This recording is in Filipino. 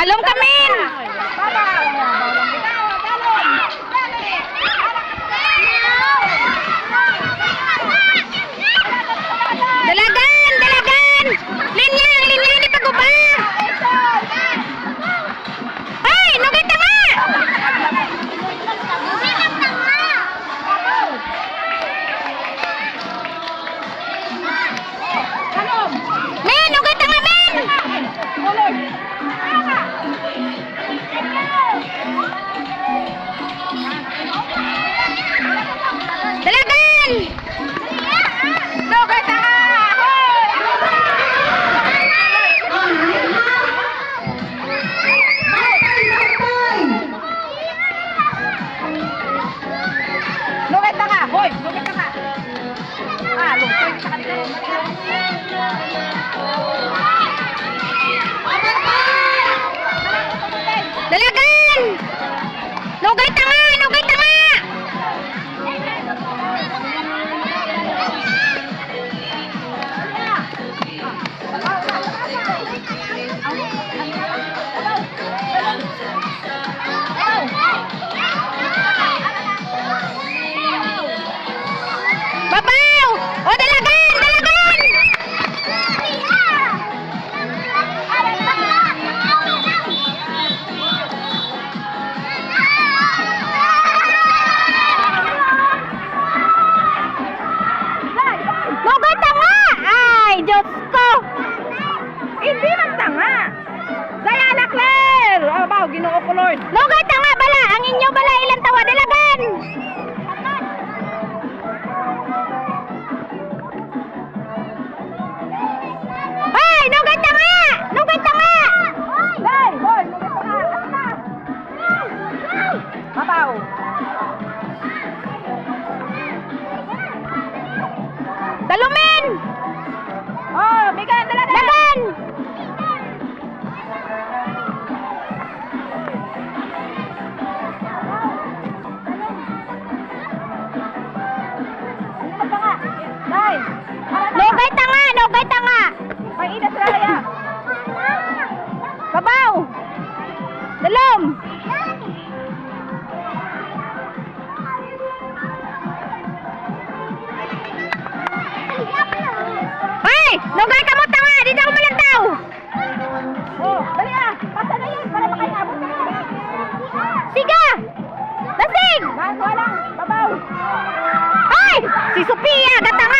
Talong kamin! Dalagan! Dalagan! Linya! Linya! Di paguba! Ay! Nugay tanga! Men! Nugay tanga, men! Dalagan! Nugay tanga! Nugay tanga! Hoy! Nugay tanga! Ah, lungkoy sa kanila. Dalagan! Nugay tanga! Nugay tanga! Babaw! O dalagan! Dalagan! Nugay tanga! Ay, Diyos ko! Hindi man tanga! Diana Claire! Abaw, Ginoo ko Lord! Nugay tanga bala! Ang inyo bala ilang tawa! Dalagan! Hoy! Nugay tanga! Nugay tanga! Hoy! Hoy! Nugay tanga! Babaw! Talumin! Oh, Migan, dalagan! Lagan! Nugay tanga! Nugay tanga! Ay, ina sila kaya! Babaw! Dalom! Ay! Nugay ka mo tanga! Di na ako malantaw! Oh, dali ah! Pasa na yun! Para makainabot ka na! Siga! Lasing! Nagawa lang! Babaw! Ay! Si Sophia! Gatanga!